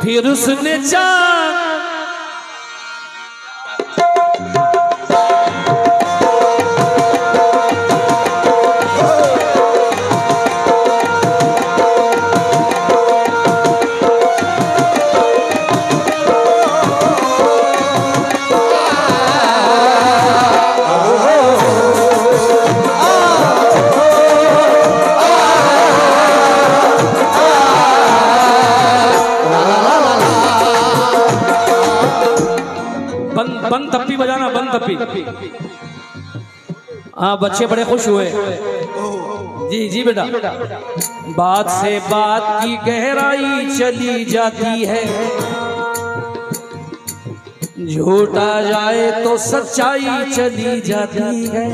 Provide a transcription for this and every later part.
फिर उसने चांद बंद तप्पी बजाना, बंद तप्पी। हाँ, बच्चे बड़े खुश हुए। जी जी बेटा। बात से बात की गहराई चली जाती है, झूठा जाए तो सच्चाई चली जाती है।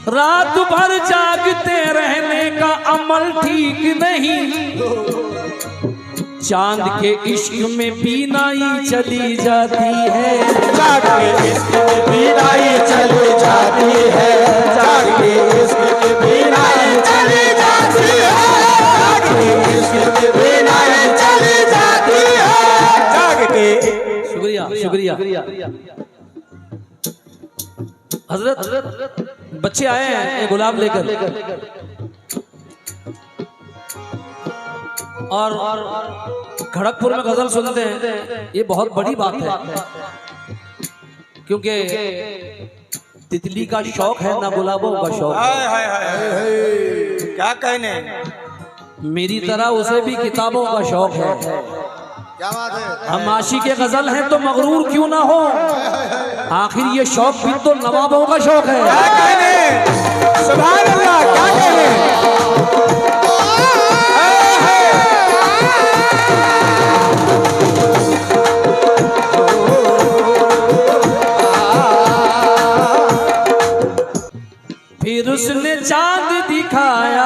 रात भर जागते रहने का अमल ठीक नहीं, चांद के इश्क में बीनाई चली जाती है। चांद के इश्क में बीनाई चली जाती है। चांद के इश्क में बीनाई चली जाती है। चांद के इश्क में बीनाई चली जाती है। चांद के शुक्रिया शुक्रिया। हजरत बच्चे आए हैं ये गुलाब लेकर, और खड़गपुर में गजल सुनते हैं, ये बहुत बड़ी बात है, क्योंकि तितली का शौक है ना गुलाबों का शौक है। क्या कहने, मेरी तरह उसे भी किताबों का शौक है। क्या बात है। हम आशिक के गजल हैं तो मगरूर क्यों ना हो, आखिर ये शौक भी तो नवाबों का शौक है। क्या कहने, सुभान अल्लाह, क्या कहने। फिर उसने चांद दिखाया,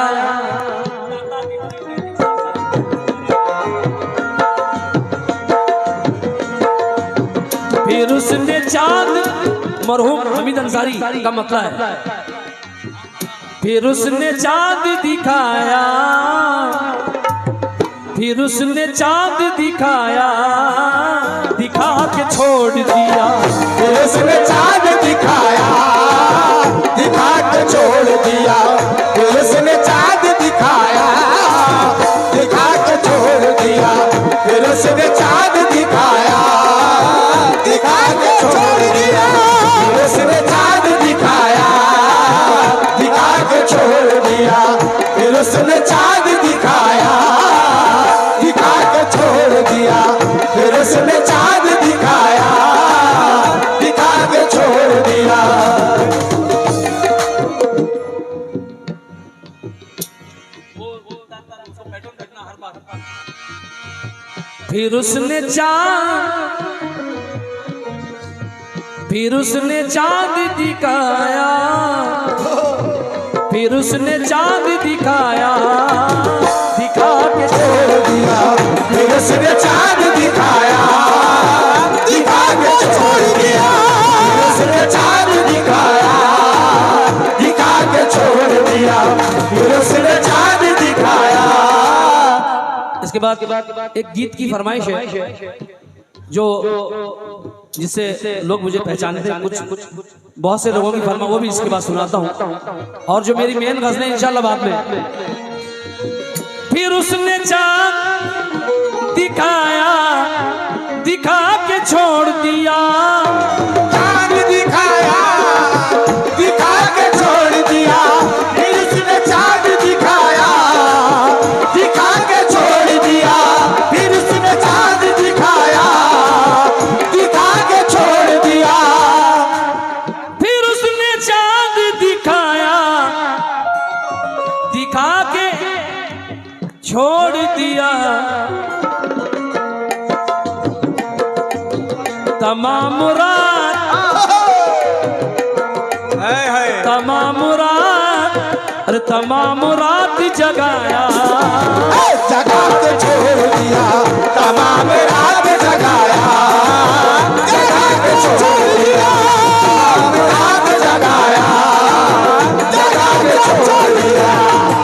फिर उसने चांद, मरहूम हमीद अंसारी का मतला है। फिर उसने चांद दिखाया, फिर उसने चांद दिखाया, दिखा के छोड़ दिया। फिर उसने चांद दिखाया, दिखा के छोड़ दिया। फिर उसने चांद दिखाया, दिखा के छोड़ दिया। फिर उसने चांद दिखाया, दिखा के छोड़ दिया। फिर उसने चांद दिखाया, दिखा के छोड़ दिया। फिर उसने चांद दिखाया, दिखा के छोड़ दिया। फिर उसने चांद दिखाया, दिखा के छोड़ दिया। फिर उसने चांद, फिर उसने चांद दिखाया, फिर उसने चांद दिखाया, दिखा के छोड़ दिया। फिर उसने चांद दिखाया, दिखा के छोड़ दिया। फिर उसने चांद दिखाया, दिखा के छोड़ दिया। फिर उसने चांद दिखाया। इसके बाद एक गीत की फरमाइश है जो जिससे लोग मुझे पहचानते हैं, कुछ बहुत से लोगों की फरमा, वो भी इसके बाद सुनाता हूँ। और जो मेरी मेन गज़लें इंशाल्लाह बाद में। फिर उसने चांद दिखाया, दिखा के छोड़ दिया। चांद दिखाया, दिखा के छोड़ दिया। फिर उसने चांद दिखाया, दिखा के छोड़ दिया। फिर उसने चांद दिखाया, दिखा के छोड़ दिया। फिर उसने चांद दिखाया, दिखा के छोड़ दिया। तमाम रात, तमाम रात, अरे तमाम रात जगाया, जगा के छोड़ दिया। तमाम रात जगाया, जगा के छोड़ दिया। तमाम रात जगाया, जगा के छोड़ दिया।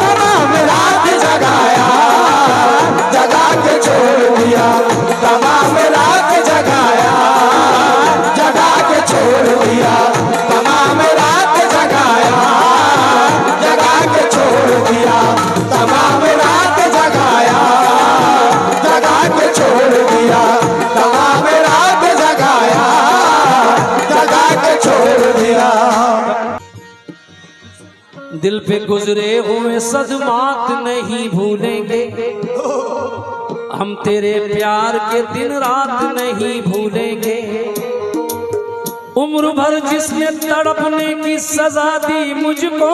तमाम रात जगाया, जगा दिल पे गुजरे हुए सदमात नहीं भूलेंगे, हम तेरे प्यार के दिन रात नहीं भूलेंगे। उम्र भर जिसने तड़पने की सजा दी मुझको,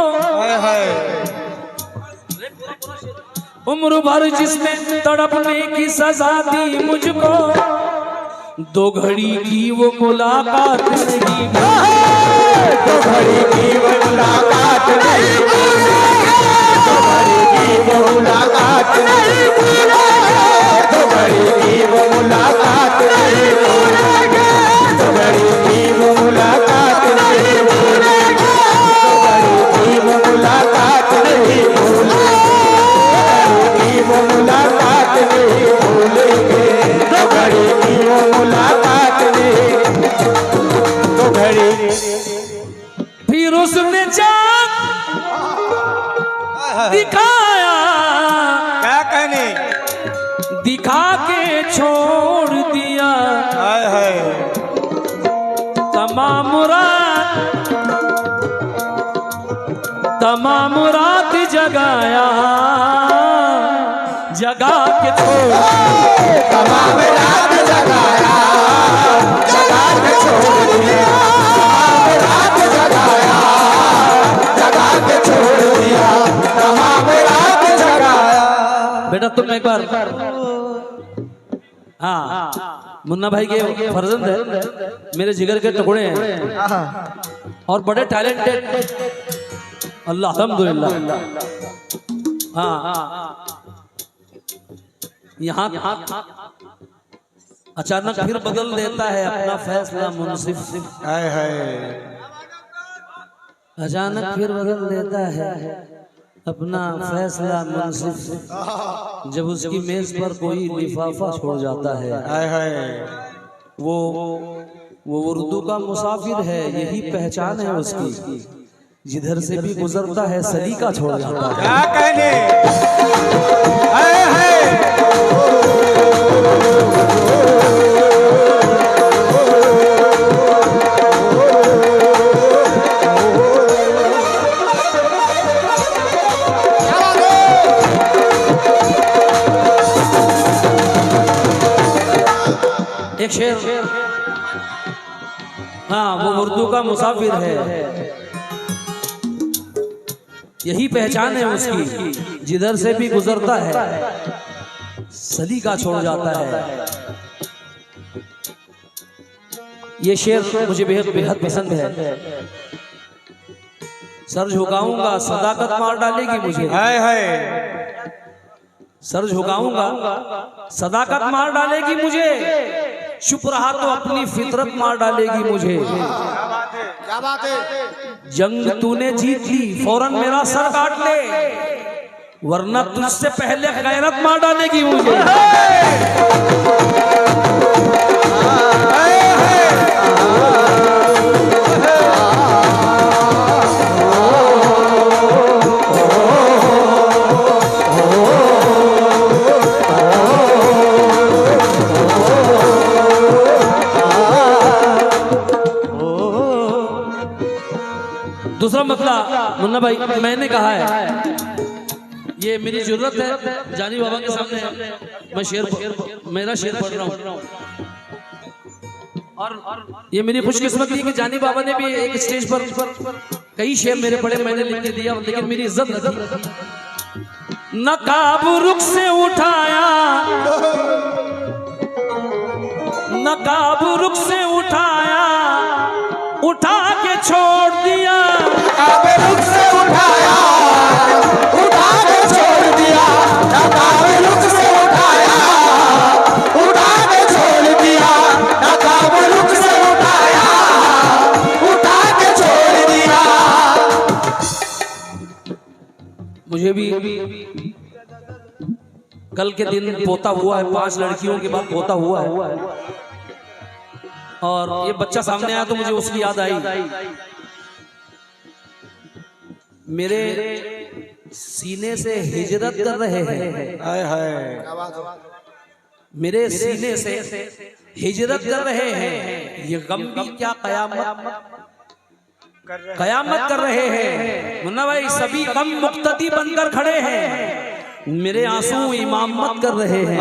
उम्र भर जिसने तड़पने की सजा दी मुझको, दो घड़ी की वो मुलाकात नहीं, दो घड़ी की वो मुलाकात नहीं, दो घड़ी की वो मुलाकात नहीं, दो घड़ी की वो मुलाकात नहीं, दो घड़ी की वो मुलाकात नहीं, दो घड़ी की वो मुलाकात नहीं, वो मुलाकात नहीं भूलेंगे, दो घड़ी की वो मुलाकात नहीं, दो घड़ी। फिर उसने चाँद दिखाया, क्या कहने, दिखा के छोड़ दिया, हाय हाय तमाम रात जगाया, जगा के छोड़, तमाम रात जगाया, जगा के छोड़ दिया, तमाम रात जगाया, जगा के छोड़ दिया, तमाम रात जगाया। बेटा तुम एक बार, हाँ मुन्ना भाई के फर्जंद है, मेरे जिगर के टुकड़े हैं और बड़े टैलेंटेड, अल्लाह अल्हम्दुलिल्लाह। हाँ यहाँ अचानक फिर बदल देता है अपना फैसला मुंसिफ, हाय हाय अचानक फिर बदल देता है अपना फैसला मुंसिफ, जब उसकी मेज पर कोई लिफाफा छोड़ जाता है। हाय हाय वो उर्दू का मुसाफिर है, यही पहचान है उसकी, जिधर से भी गुजरता है सलीका छोड़ जाता है। क्या कहने, हाय हाय एक शेर, हाँ वो उर्दू का मुसाफिर है, यही पहचान है उसकी, जिधर से भी गुजरता है सलीका छोड़ जाता है। ये शेर मुझे बेहद पसंद है। सर झुकाऊंगा सदाकत मार डालेगी मुझे, हाय हाय सर झुकाऊंगा सदाकत मार डालेगी मुझे, चुप रहा तो अपनी फितरत मार डालेगी मुझे। क्या बात है, जंग तूने जीत ली फौरन मेरा सर काट ले, वरना तुझसे पहले गैरत मार डालेगी मुझे। दूसरा मसला मुन्ना भाई, मैंने कहा है ये मेरी जरूरत है, जानी बाबा के सामने मैं मेरा शेर पढ़ रहा हूँ, और ये मेरी खुशकिस्मती है कि जानी बाबा ने भी एक स्टेज पर कई शेर मेरे पढ़े, मैंने लिख के दिया, लेकिन मेरी इज्जत नकाब रुख से उठाया, नकाब रुख से उठाया, उठा के छोड़ दिया, नकाब रुख से उठाया, उठा के छोड़ दिया, नकाब रुख से उठाया, उठा के छोड़ दिया, नकाब रुख से उठाया, उठा के छोड़ दिया। मुझे भी कल के दिन पोता हुआ है, 5 लड़कियों के बाद पोता हुआ है, और ये बच्चा सामने आया तो मुझे उसकी याद आई। मेरे सीने से हिजरत कर रहे हैं, हाय हाय मेरे सीने से हिजरत कर रहे हैं, ये गम भी क्या कयामत कयामत कर रहे हैं। मुन्ना भाई सभी गम मुक्तदी बनकर खड़े हैं, मेरे आंसू इमामत कर रहे हैं।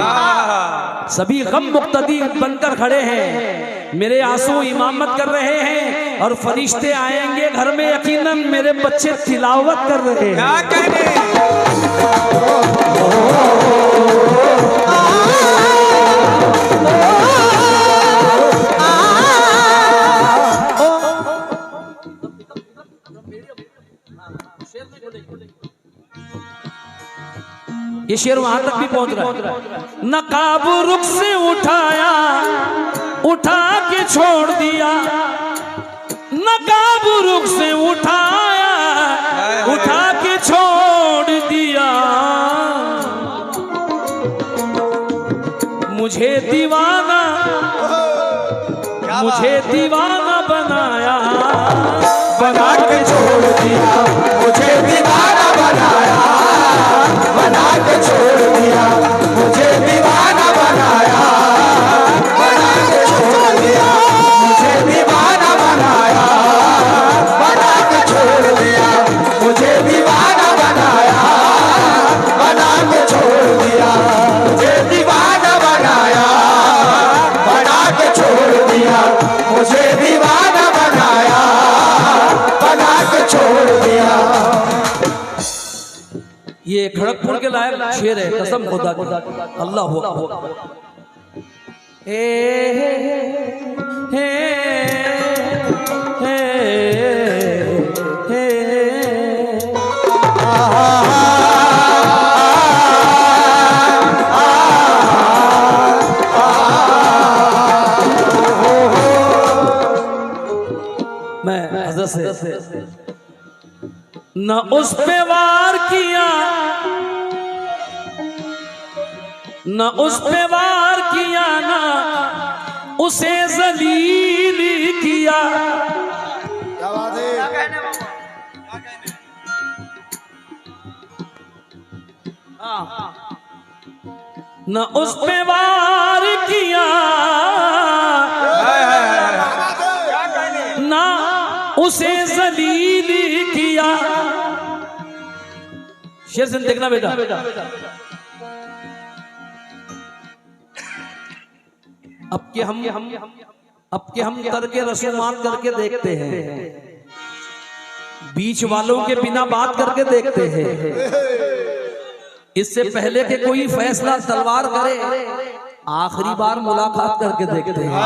सभी गम मुक्तदी बनकर खड़े हैं, मेरे आंसू इमामत कर रहे हैं। और फरिश्ते आएंगे घर में, यकीनन मेरे बच्चे तिलावत कर रहे हैं। क्या कहने ये शेर वहां तक भी पहुंच रहा है। नकाब रुख से उठाया, उठा के छोड़ दिया। नकाब रुख से उठाया, उठा के छोड़ दिया। मुझे दीवाना, मुझे दीवाना बनाया, बना के छोड़ दिया। मुझे दीवाना बनाया, बना के छोड़ दिया। मुझे दीवाना बनाया, बना के छोड़ दिया। मुझे दीवाना बनाया, बना के छोड़ दिया। मुझे दीवाना बनाया, बना के छोड़ दिया। मुझे दीवाना बनाया, बना के छोड़ दिया। मुझे दीवाना बनाया, बना के छोड़ दिया। ये खड़गपुर के लायक शेर है, कसम खुदा की। अल्लाह हू अकबर। हे हे हे मैं हज़रत से न उस पे वार किया, न उस पे वार किया, ना उसे जलील किया। क्या बात है? न उस पे वार किया, ना उसे जलील किया। शेर से देखना बेटा, अब के हम करके रसूमात करके देखते हैं, बीच वालों के बिना बात करके देखते हैं। इससे पहले कि कोई फैसला तलवार करे, आखिरी बार मुलाकात करके देखते हैं।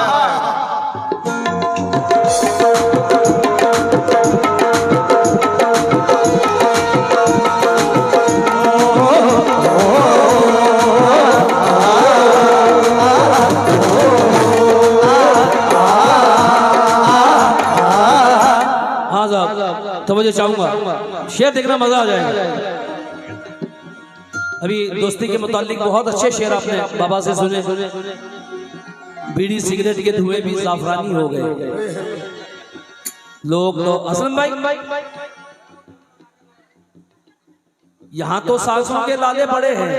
तो मुझे चाहूंगा शेर देखना, मजा आ जाएगा। अभी दोस्ती के मुतालिक बहुत अच्छे शेर आपने बाबा से सुने। बीड़ी सिगरेट के धुएं भी जाफरानी हो गए। लोग असलम भाई, यहाँ तो सासों के लाले बड़े हैं,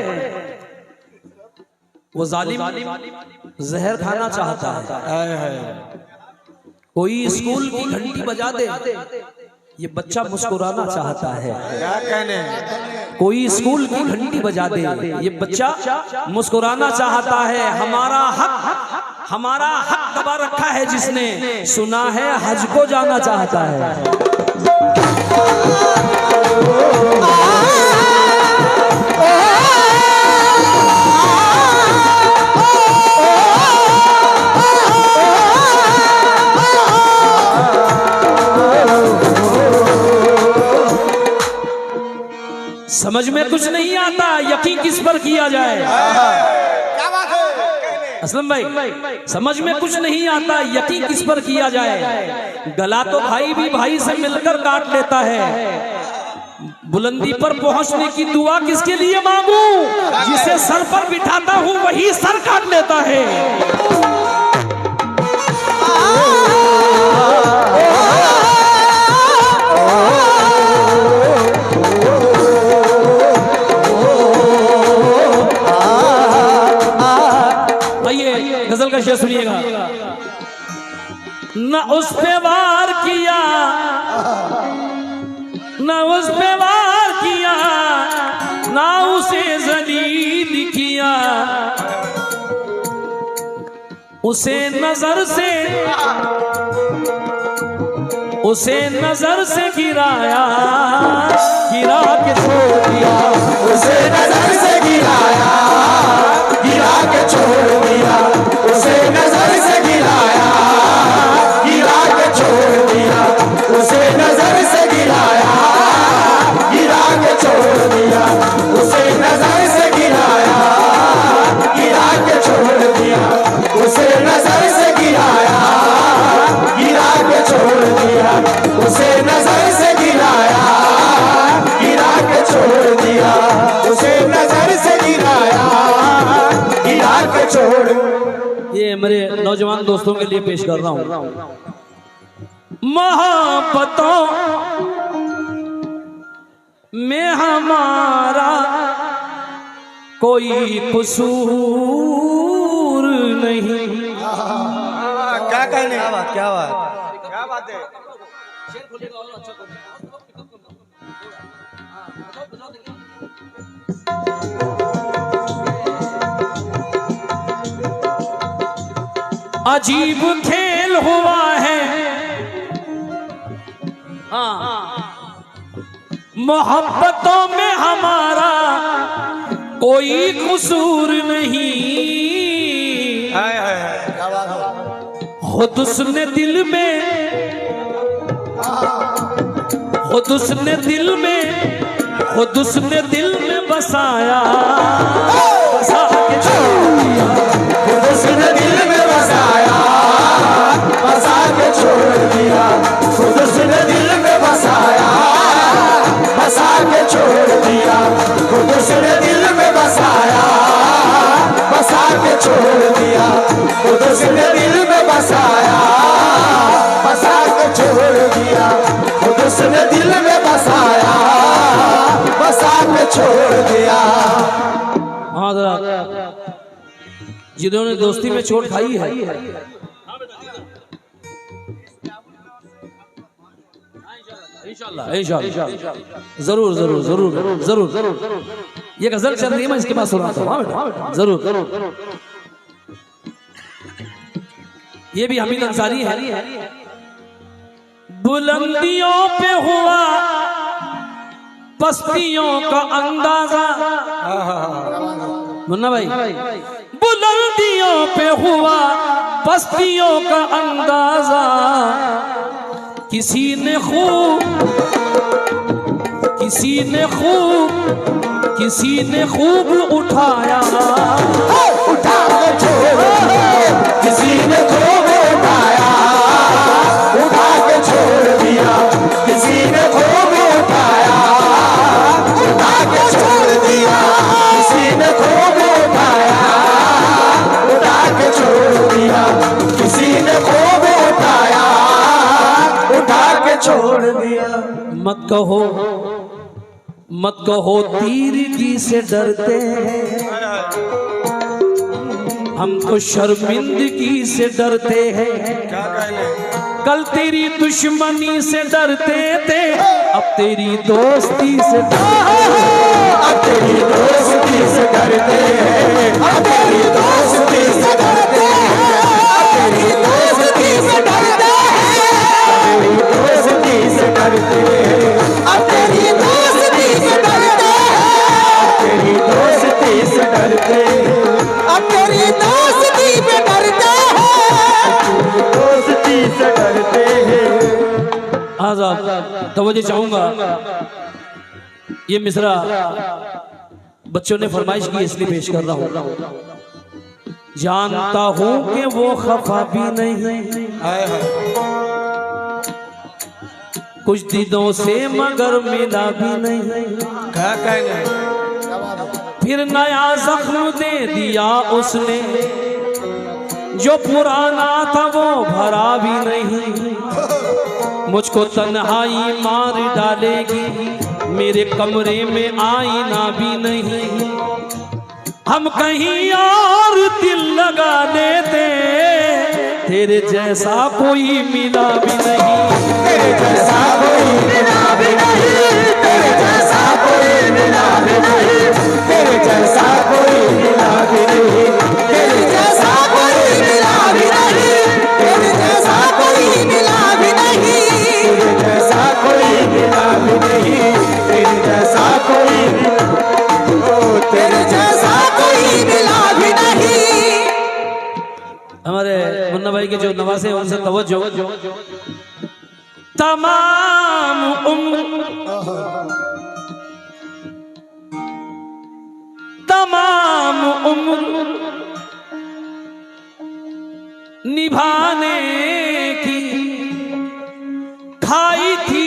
वो जालिम जहर खाना चाहता है। कोई स्कूल की घंटी बजा दे, ये बच्चा मुस्कुराना चाहता है। क्या कहने कोई स्कूल की घंटी बजा दे, ये बच्चा मुस्कुराना चाहता है। हमारा हक दबा रखा है जिसने, सुना है हज को जाना चाहता है। समझ में कुछ नहीं आता, यकीन किस पर किया जाए। क्या बात है? असलम भाई, समझ में कुछ नहीं आता, यकीन किस पर किया जाए। गला तो भाई भी भाई से मिलकर काट लेता है। बुलंदी पर पहुंचने की दुआ किसके लिए मांगू, जिसे सर पर बिठाता हूं वही सर काट लेता है। गजल का शेर सुनिएगा। न उस पे वार किया, उसे नजर से गिराया, गिरा के छोड़ दिया। उसे नजर से गिराया, गिरा के छोड़ दिया। उसे नजर से गिराया, गिरा के छोड़ दिया। उसे नजर से गिराया, गिरा के छोड़ दिया। उसे नजर से गिराया, गिरा के छोड़ दिया। उसे नजर से गिराया, गिरा के छोड़ दिया। उसे नजर से गिराया, गिरा के छोड़ दिया। उसे नजर से गिराया, गिरा के छोड़। ये मेरे नौजवान दोस्तों के लिए पेश कर रहा हूं। मोहब्बतों में हमारा कोई कसूर नहीं। क्या कहने? क्या बात है? अजीब खेल हुआ है, मोहब्बतों में हमारा कोई कसूर नहीं। खुद उसने दिल में, खुद उसने दिल में, खुद उसने दिल में बसाया, बसा के छोड़ दिया। खुद उसने दिल में बसाया, बसा के छोड़ दिया। खुद उसने दिल में बसाया, बसा के छोड़ दिया। खुद उसने दिल में बसाया, बसा के छोड़ दिया। खुद उसने दिल में बसाया, बसा के छोड़ दिया। खुद उसने दिल में बसाया, बसा के छोड़ दिया। हाँ जरा, जिन्होंने दोस्ती में चोट खाई है, इंशाल्लाह जरूर जरूर जरूर जरूर जरूर। ये गजल चल रही है, मैं इसके बाद सुनाता हूँ। हाँ बेटा जरूर। ये भी हमीद अंसारी है। बुलंदियों पे हुआ पस्तियों का अंदाजा, मुन्ना भाई, बुलंदियों पे हुआ पस्तियों का अंदाजा। किसी ने खूब, किसी ने खूब, किसी ने खूब उठाया, उठा के छोड़। किसी ने खूब उठाया, उठा के छोड़ दिया। किसी ने खूब उठाया, उठा के छोड़ दिया। किसी ने खूब उठाया, उठा के छोड़ दिया। किसी ने खूब उठाया, उठा के छोड़ दिया। मत कहो, मत कहो तीरगी से डरते हैं, हम तो शर्मिंदगी से डरते हैं। क्या कहने? कल तेरी दुश्मनी से डरते थे, अब तेरी दोस्ती से डरते हैं। अब तेरी दोस्ती से डरते हैं। अब तेरी दोस्ती से डरते हैं। अब तेरी दोस्ती से डरते हैं। तेरी दोस्ती से डरते हैं। अब तेरी दोस्ती से डरते हैं। तेरी दोस्ती से डरते हैं। अब तेरी दोस्ती पे डरते हैं। दोस्ती से डरते हैं। आजाद तवज्जो चाहूंगा, ये मिसरा बच्चों ने फरमाइश की इसलिए पेश कर रहा हूं। जानता हूं कि वो खफा भी नहीं, कुछ दिनों से मगर मिला भी नहीं। क्या कहने? फिर नया जख्म दे दिया उसने, जो पुराना था वो भरा भी नहीं। मुझको तन्हाई मार डालेगी, मेरे कमरे में आईना भी नहीं। हम कहीं और दिल लगा लेते, तेरे जैसा कोई मिला भी नहीं। तेरे जैसा कोई मिला भी नहीं। तेरे जैसा कोई मिला भी नहीं। तेरे जैसा कोई मिला भी भाई के जो नवासे हैं उनसे तवज्जो। तमाम उम्र निभाने की खाई थी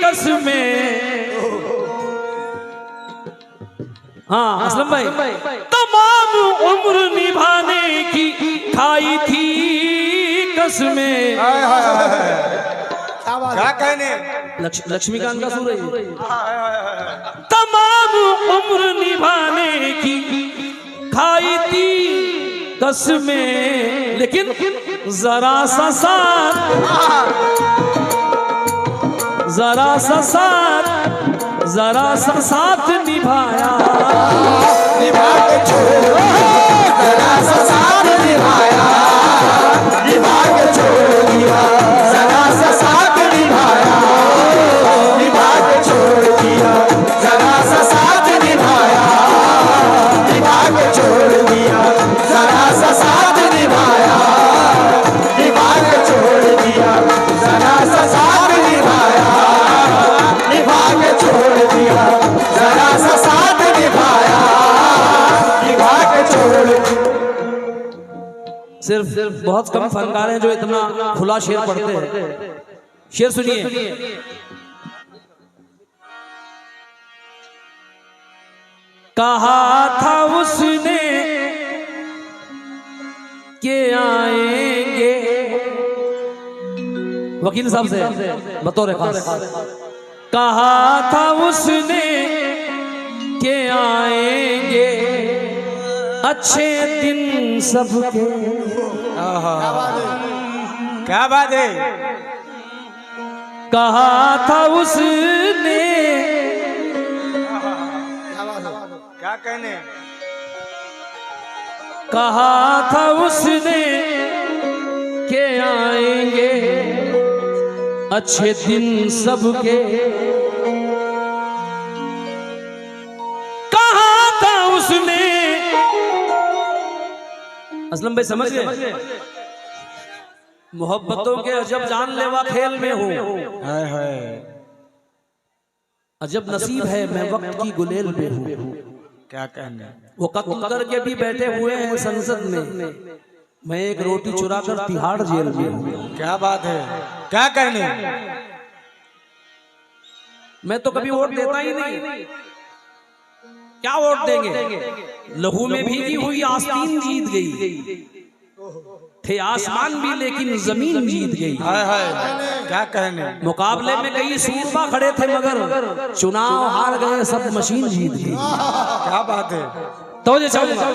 कसमें। हाँ असलम भाई, तमाम उम्र निभाने की खाई थी कसमें। क्या कहने? लक्ष्मीकांत का सुर है। तमाम उम्र निभाने की खाई थी कसमें, लेकिन जरा सा साथ निभाया। निभा के छोड़ जरा सा साथ निभाया, निभा के छोड़ दिया जरा सा साथ निभाया, निभा के छोड़ दिया जरा सा साथ निभाया, निभा के छोड़ दिया जरा सा साथ निभाया, निभा के छोड़ दिया जरा सा साथ निभाया, निभा के छोड़ दिया जरा सा साथ निभाया, निभा के छोड़। सिर्फ बहुत कम फनकार हैं जो इतना खुला शेर पढ़ते हैं। शेर सुनिए। कहा था उसने के आएंगे, वकील साहब से बतौर खास, कहा था उसने के आएंगे अच्छे दिन सबके। क्या बात है? कहा था उसने, क्या कहने? कहा था उसने के आएंगे अच्छे दिन सबके। कहा था उसने। असलम भाई समझ गए? मोहब्बतों के अजब जानलेवा खेल में हूँ, अजब नसीब है मैं वक्त की गुलेल पे हूँ। क्या कहने? वो कत्ल करके भी बैठे हुए हैं संसद में, मैं एक रोटी चुरा कर तिहाड़ जेल में हूँ। क्या बात है? क्या कहने? मैं तो कभी वोट देता ही नहीं। क्या वोट देंगे? लहू में भीगी हुई आस्तीन जीत गई, थे आसमान भी लेकिन जमीन जीत गई। हाय हाय, क्या कहने? मुकाबले में कई सूरबा खड़े थे मगर चुनाव हार गए, सब मशीन जीत गई। क्या बात है? तो ये चाहूंगा।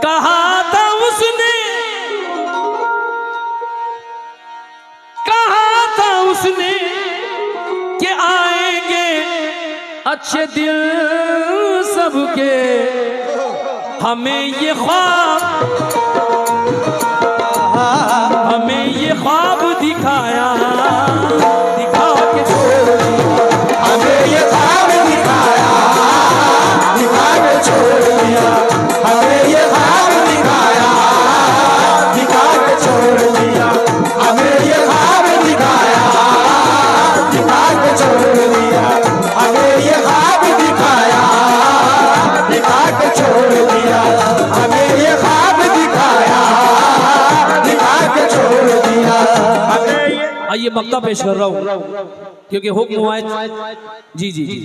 कहा था उसने, कहा था उसने कि आएंगे अच्छे दिन सबके, हमें ये ख्वाब दिखाया, दिखा के छोड़ दिया। हमें ये ख्वाब दिखाया, दिखा के छोड़ दिया। हमें ये ख्वाब दिखाया, दिखा के छोड़ दिया। हमें ये ख्वाब दिखाया, दिखा के छोड़ दिया। हमें ये ख्वाब दिखाया, दिखा के छोड़ दिया। हमें ये ख्वाब दिखाया, दिखा के छोड़ दिया। आइए मक्ता पेश कर रहा हूँ क्योंकि हुक्म हुआ है। जी जी जी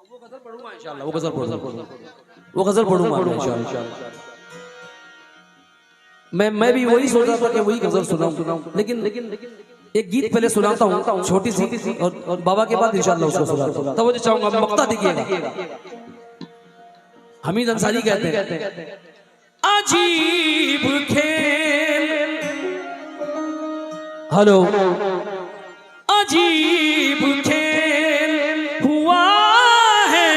वो गजल पढ़ूंगा इंशाल्लाह। वो गजल पढ़ूंगा इंशाल्लाह। मैं भी वही सोच रहा था कि वही गजल सुनाऊं, लेकिन एक गीत पहले सुनाता हूँ छोटी सी, और बाबा के बाद इंशाल्लाह उसको सुनाता हूँ। तब वो चाहूंगा मक्ता देखिएगा। हमीद अंसारी कहते हैं, अजीब खेल, हेलो, अजीब खेल हुआ है।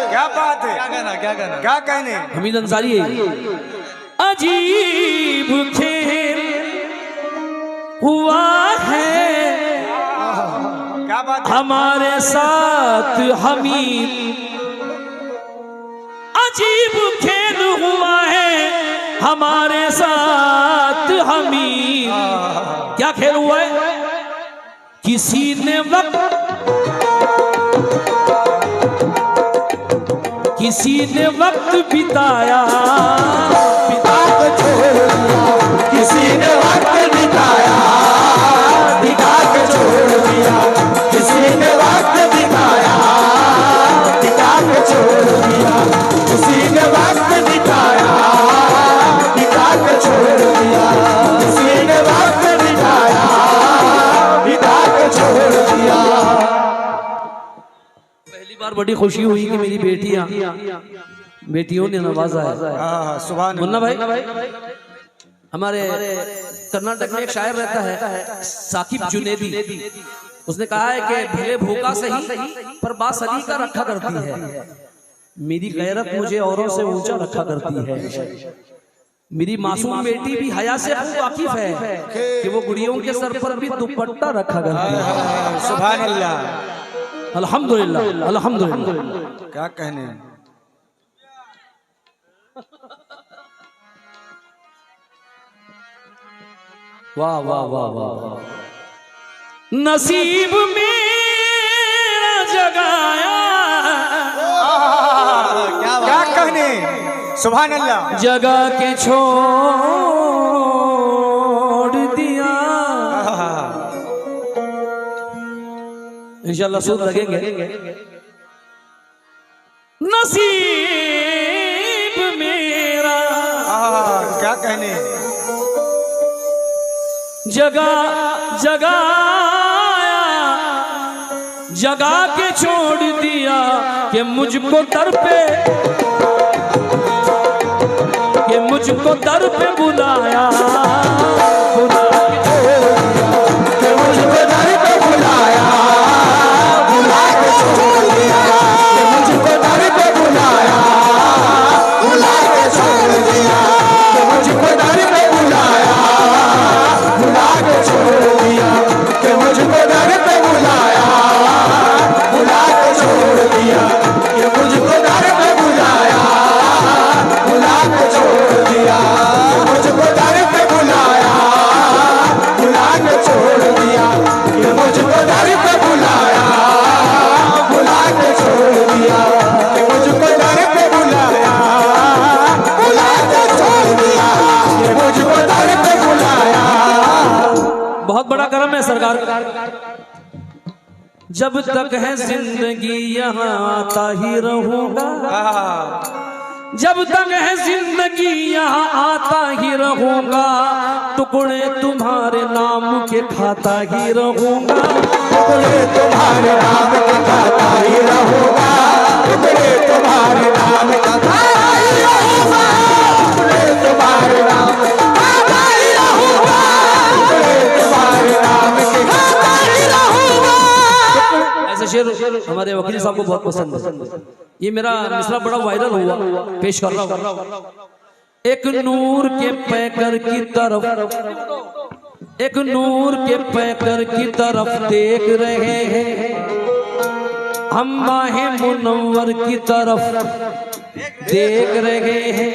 क्या बात है? क्या कहना? क्या कहना? क्या कहने? हमीद अंसारी है। अजीब खेल हुआ है क्या बात है? हमारे साथ हमीर, अजीब खेल हुआ है हमारे साथ हमीर। क्या खेल हुआ है? किसी ने वक्त बिताया, पिता को छोड़ दिया, किसी ने वक्त बिताया, पिता को छोड़ दिया, किसी ने वक्त बिताया, पिता को छोड़ दिया, किसी ने वक्त बिताया, पिता को छोड़ दिया, किसी ने वक्त बिताया, पिता को छोड़ दिया। पहली बार बड़ी खुशी हुई कि मेरी बेटियों ने नवाजा है। सुभान मुन्ना भाई, हमारे कर्नाटक में एक शायर रहता है साकिब जुनेदी, उसने कहा है कि भले भूखा सही पर बासली का रखा करती है, मेरी गैरत मुझे औरों से ऊंचा रखा करती है। मेरी मासूम बेटी भी हया से वाकिफ है कि वो गुड़ियों के सर पर भी दुपट्टा रखा करती है। सुभान अल्लाह, अल्हम्दुलिल्लाह, अल्हम्दुलिल्लाह। क्या कहने। वाह वाह वाह वाह, नसीब मेरा जगाया, क्या कहने। सुभान अल्लाह, जगा के छोड़ दिया। इंशाल्लाह सूद लगेंगे। नसीब मेरा क्या कहने। जगा के छोड़ दिया कि मुझको दर पे बुलाया, बहुत बड़ा करम है सरकार। जब तक है जिंदगी यहाँ आता ही रहूंगा, जब तक है जिंदगी यहाँ आता ही रहूंगा, टुकड़े तुम्हारे नाम के खाता ही रहूंगा, टुकड़े तुम्हारे नाम के खाता ही रहूंगा, टुकड़े तुम्हारे नाम के खाता ही रहूंगा, टुकड़े तुम्हारे नाम के खाता ही रहूंगा, टुकड़े तुम्हारे नाम के खाता ही रहूंगा। ऐसा शेर हमारे वकील साहब को बहुत पसंद है। ये मेरा मिसरा बड़ा वायरल हुआ, पेश कर रहा हूं। एक नूर के पैकर की तरफ, एक नूर के पैकर की तरफ देख रहे हैं, हम माहे मुनव्वर की तरफ देख रहे हैं।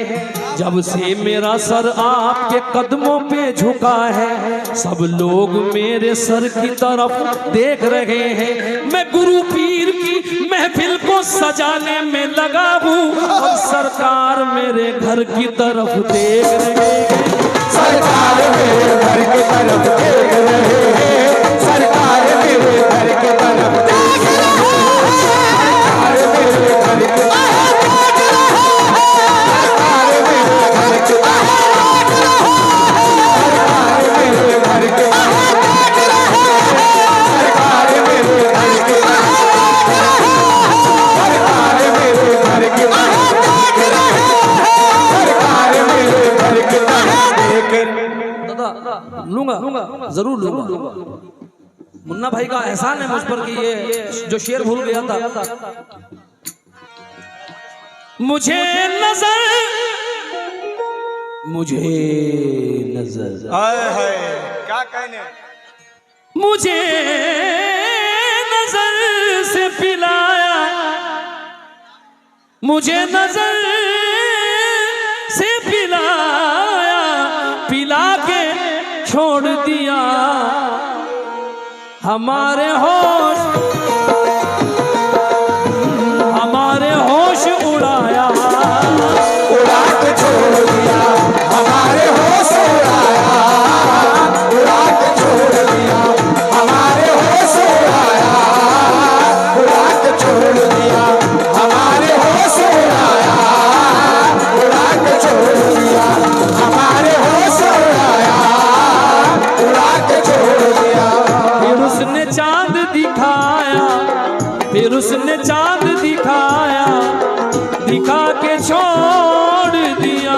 जब से मेरा सर आपके कदमों पे झुका है, सब लोग मेरे सर की तरफ देख रहे हैं। मैं गुरु पीर की महफिल को सजाने में लगा हूँ और सरकार मेरे घर की तरफ देख रहे हैं, सरकार मेरे घर की तरफ देख रहे हैं, सरकार मेरे घर की तरफ देख रहे हैं, सरकार मेरे घर की लूंगा, जरूर लूंगा। मुन्ना भाई का एहसान है मुझ पर कि ये जो शेर भूल गया था। मुझे नजर हाय हाय क्या कहने? मुझे नजर से पिलाया, मुझे नजर से पिलाया, पिला के छोड़ दिया। हमारे होश उड़ाया, उड़ा के छोड़ दिया। हमारे होश उड़ाया, उड़ा के छोड़ दिया। हमारे होश उड़ाया, उड़ा के छोड़ दिया। हमारे होश उड़ाया, उड़ा के छोड़ दिया। हमारे होश उड़ाया, उड़ा के छोड़ दिया। फिर उसने चांद दिखाया, फिर उसने चांद दिखाया, दिखा के छोड़ दिया।